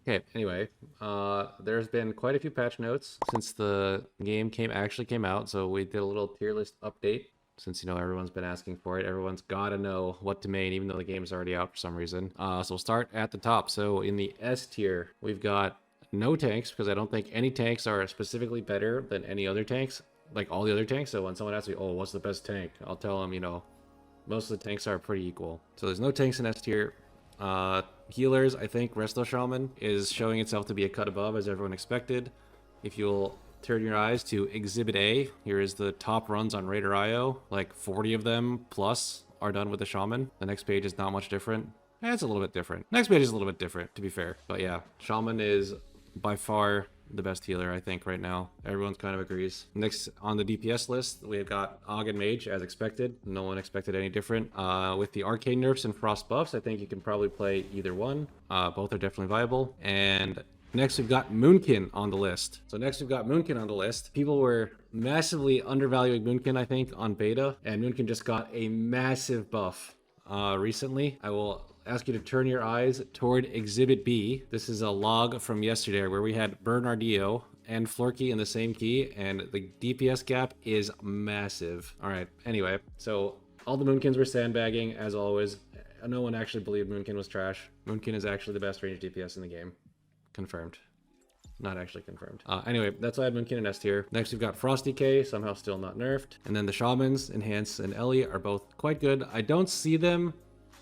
Okay, anyway, there's been quite a few patch notes since the game actually came out, so we did a little tier list update since everyone's been asking for it. Everyone's got to know what to main, even though the game's already out for some reason. So we'll start at the top. So in the S tier, we've got no tanks because I don't think any tanks are specifically better than any other tanks, like all the other tanks. So when someone asks me, "Oh, what's the best tank?" I'll tell them, most of the tanks are pretty equal. So there's no tanks in S tier. Healers, I think Resto Shaman is showing itself to be a cut above as everyone expected. If you'll turn your eyes to Exhibit A, here is the top runs on Raider.io. Like 40 of them plus are done with the Shaman. The next page is not much different. It's a little bit different. Next page is a little bit different, to be fair. But yeah, Shaman is by far the best healer, I think, right now. Everyone kind of agrees. Next on the DPS list, we've got Og and Mage, as expected. No one expected any different. With the Arcane nerfs and Frost buffs, I think you can probably play either one. Both are definitely viable. And next, we've got Moonkin on the list. So next, we've got Moonkin on the list. People were massively undervaluing Moonkin, I think, on beta. And Moonkin just got a massive buff recently. I will ask you to turn your eyes toward Exhibit B. This is a log from yesterday where we had Bernardillo and Florky in the same key, and the DPS gap is massive. All right, anyway, so all the Moonkins were sandbagging, as always. No one actually believed Moonkin was trash. Moonkin is actually the best range DPS in the game. Confirmed. Not actually confirmed. Anyway, that's why I have Moonkin in S tier. Next, we've got Frosty K, somehow still not nerfed. And then the Shamans, Enhance, and Ellie are both quite good. I don't see them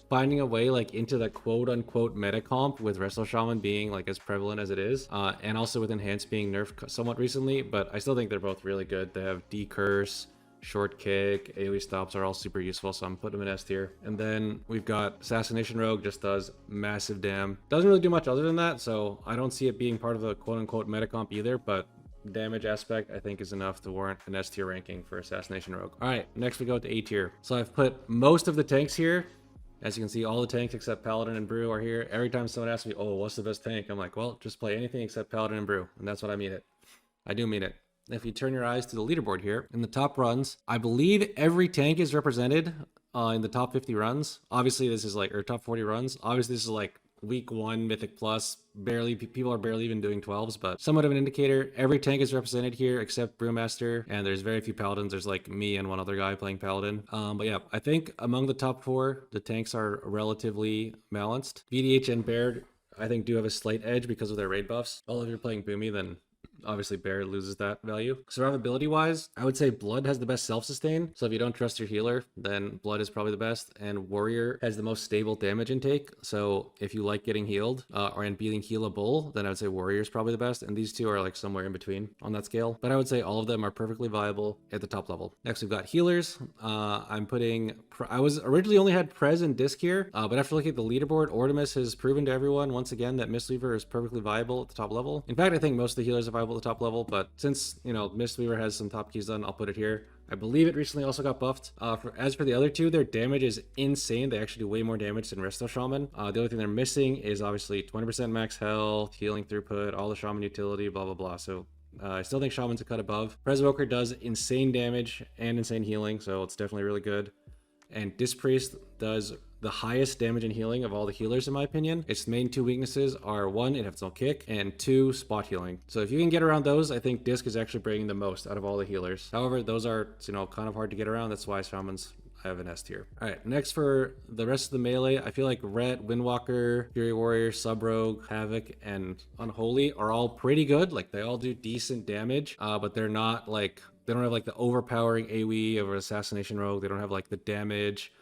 finding a way like into the quote-unquote meta comp with Resto Shaman being like as prevalent as it is, and also with Enhance being nerfed somewhat recently, but I still think they're both really good. They have D-Curse, Short Kick, AoE stops are all super useful, so I'm putting them in S tier. And then we've got Assassination Rogue, just does massive damn. Doesn't really do much other than that, so I don't see it being part of the quote-unquote meta comp either, but damage aspect I think is enough to warrant an S tier ranking for Assassination Rogue. All right, next we go to A tier. So I've put most of the tanks here. As you can see, all the tanks except Paladin and Brew are here. Every time someone asks me, "Oh, what's the best tank?" I'm like, well, just play anything except Paladin and Brew. And that's what I mean it. I do mean it. If you turn your eyes to the leaderboard here, in the top runs, I believe every tank is represented in the top 50 runs. Obviously, this is like, or top 40 runs. Obviously, this is like week 1 Mythic Plus. Barely, people are barely even doing 12s, but somewhat of an indicator. Every tank is represented here except Brewmaster, and there's very few Paladins. There's like me and one other guy playing Paladin. But yeah, I think among the top 4, the tanks are relatively balanced. VDH and Baird, I think, do have a slight edge because of their raid buffs. Although if you're playing Boomy, then obviously Baird loses that value. Survivability wise, I would say Blood has the best self-sustain. So if you don't trust your healer, then Blood is probably the best. And Warrior has the most stable damage intake. So if you like getting healed or being healable, then I would say Warrior is probably the best. And these two are like somewhere in between on that scale. But I would say all of them are perfectly viable at the top level. Next, we've got healers. I'm putting... I was originally only had Prez and Disc here, but after looking at the leaderboard, Ortimus has proven to everyone once again that Mistweaver is perfectly viable at the top level. In fact, I think most of the healers are viable at the top level, but since, Mistweaver has some top keys done, I'll put it here. I believe it recently also got buffed. As for the other two, their damage is insane. They actually do way more damage than Resto Shaman. The only thing they're missing is obviously 20% max health, healing throughput, all the Shaman utility, blah, blah, blah. So I still think Shaman's a cut above. Presvoker does insane damage and insane healing, so it's definitely really good. And Disc Priest does the highest damage and healing of all the healers, in my opinion. Its main 2 weaknesses are 1, it has no kick, and 2, spot healing. So if you can get around those, I think Disc is actually bringing the most out of all the healers. However, those are, kind of hard to get around. That's why Shamans I have an S tier. All right, next for the rest of the melee, I feel like Ret, Windwalker, Fury Warrior, Sub Rogue, Havoc, and Unholy are all pretty good. Like, they all do decent damage, but they're not like... They don't have like the overpowering AoE of an Assassination Rogue. They don't have like the damage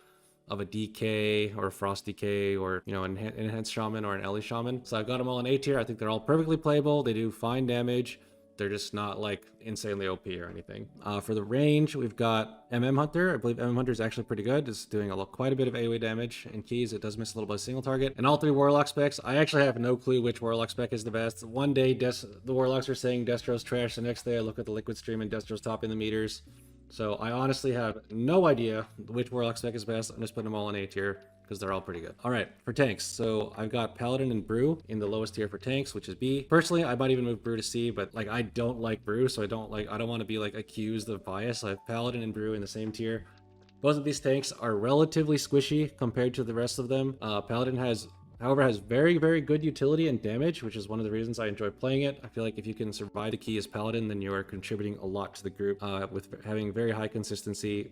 of a DK or a Frost DK or, an Enhanced Shaman or an Ellie Shaman. So I've got them all in A tier. I think they're all perfectly playable. They do fine damage. They're just not like insanely OP or anything. For the range, we've got MM Hunter. I believe MM Hunter is actually pretty good. It's doing quite a bit of AoE damage in keys. It does miss a little by single target. And all 3 Warlock specs, I actually have no clue which Warlock spec is the best. One day, the Warlocks are saying Destro's trash. The next day, I look at the Liquid stream and Destro's topping the meters. So I honestly have no idea which Warlock spec is best. I'm just putting them all in A tier, because they're all pretty good. All right, for tanks. So I've got Paladin and Brew in the lowest tier for tanks, which is B. Personally, I might even move Brew to C, but like I don't like Brew, so I don't want to be like accused of bias. I have Paladin and Brew in the same tier. Both of these tanks are relatively squishy compared to the rest of them. Paladin has However, it has very, very good utility and damage, which is one of the reasons I enjoy playing it. I feel like if you can survive the key as Paladin, then you are contributing a lot to the group with having very high consistency.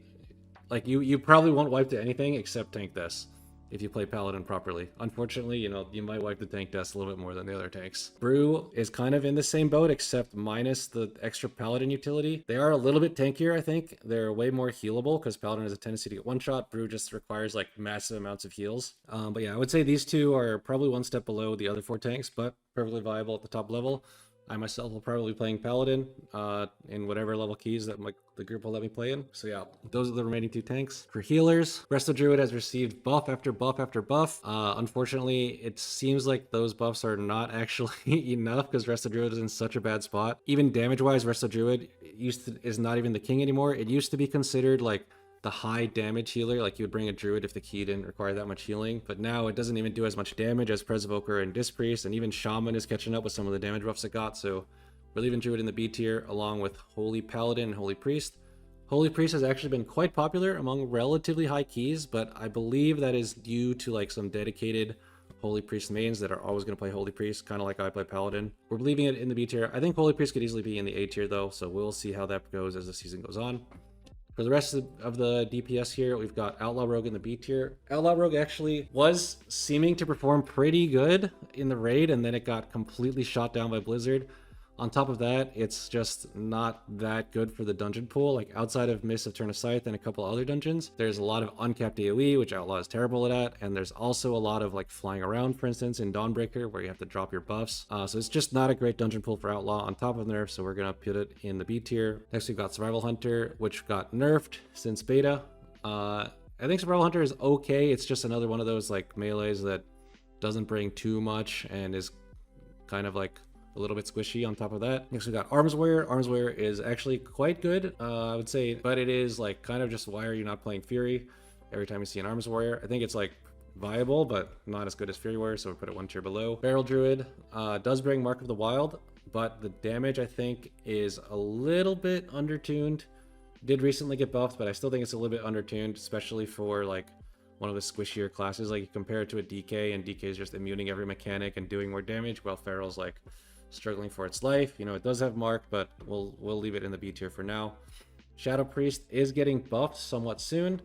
Like, you probably won't wipe to anything except tank this if you play Paladin properly. Unfortunately, you know, you might wipe the tank deaths a little bit more than the other tanks. Brew is kind of in the same boat, except minus the extra Paladin utility. They are a little bit tankier, I think. They're way more healable, because Paladin has a tendency to get one-shot. Brew just requires, like, massive amounts of heals. But yeah, I would say these two are probably one step below the other 4 tanks, but perfectly viable at the top level. I myself will probably be playing Paladin in whatever level keys that the group will let me play in. So yeah, those are the remaining 2 tanks. For healers, Resto Druid has received buff after buff after buff. Unfortunately, it seems like those buffs are not actually enough because Resto Druid is in such a bad spot. Even damage-wise, Resto Druid is not even the king anymore. It used to be considered like the high damage healer, like you would bring a druid if the key didn't require that much healing, but now it doesn't even do as much damage as Presovoker and Disc Priest, and even Shaman is catching up with some of the damage buffs it got, so we're leaving druid in the B tier along with Holy Paladin and Holy Priest. Holy Priest has actually been quite popular among relatively high keys, but I believe that is due to like some dedicated Holy Priest mains that are always going to play Holy Priest, kind of like I play Paladin. We're leaving it in the B tier. I think Holy Priest could easily be in the A tier though, so we'll see how that goes as the season goes on. For the rest of the DPS here, we've got Outlaw Rogue in the B tier. Outlaw Rogue actually was seeming to perform pretty good in the raid, and then it got completely shot down by Blizzard. On top of that, it's just not that good for the dungeon pool. Like outside of Mists of Turn of Scythe and a couple other dungeons, there's a lot of uncapped AoE, which Outlaw is terrible at, and there's also a lot of like flying around, for instance, in Dawnbreaker, where you have to drop your buffs. So it's just not a great dungeon pool for Outlaw on top of nerf, so we're gonna put it in the B tier. Next, we've got Survival Hunter, which got nerfed since beta. I think Survival Hunter is okay. It's just another one of those like melees that doesn't bring too much and is kind of like a little bit squishy on top of that. Next we got Arms Warrior. Arms Warrior is actually quite good, I would say, but it is like kind of just why are you not playing Fury every time you see an Arms Warrior. I think it's like viable, but not as good as Fury Warrior, so we put it 1 tier below. Barrel Druid does bring Mark of the Wild, but the damage I think is a little bit undertuned. Did recently get buffed, but I still think it's a little bit undertuned, especially for like one of the squishier classes. Like you compare it to a DK, and DK is just immuning every mechanic and doing more damage, while Feral's like struggling for its life. You know, it does have Mark, but we'll leave it in the B tier for now. Shadow Priest is getting buffed somewhat soon.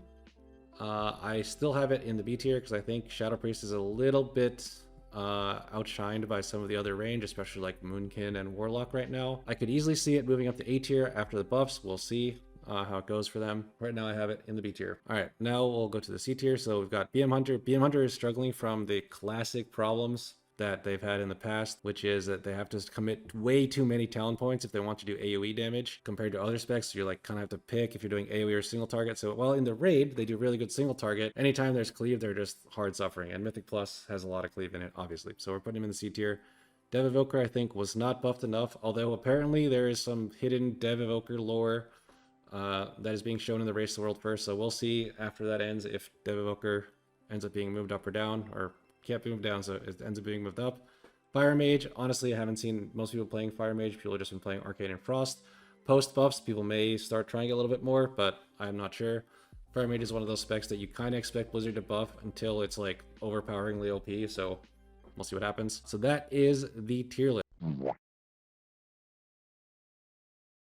I still have it in the B tier because I think Shadow Priest is a little bit outshined by some of the other range, especially like Moonkin and Warlock right now. I could easily see it moving up to A tier after the buffs. We'll see how it goes for them. Right now I have it in the B tier. All right, now we'll go to the C tier. So we've got BM Hunter. BM Hunter is struggling from the classic problems that they've had in the past, which is that they have to commit way too many talent points if they want to do AoE damage compared to other specs. So you're like kind of have to pick if you're doing AoE or single target. So while in the raid they do really good single target, anytime there's cleave they're just hard suffering, and Mythic Plus has a lot of cleave in it obviously, so we're putting him in the C tier. Dev Evoker I think was not buffed enough, although apparently there is some hidden Dev Evoker lore that is being shown in the Race the World first, so we'll see after that ends if Dev Evoker ends up being moved up or down, or can't be moved down, so it ends up being moved up. Fire Mage, honestly I haven't seen most people playing Fire Mage. People have just been playing Arcane and Frost. Post buffs people may start trying it a little bit more, but I'm not sure. Fire Mage is one of those specs that you kind of expect Blizzard to buff until it's like overpoweringly OP, so we'll see what happens. So that is the tier list.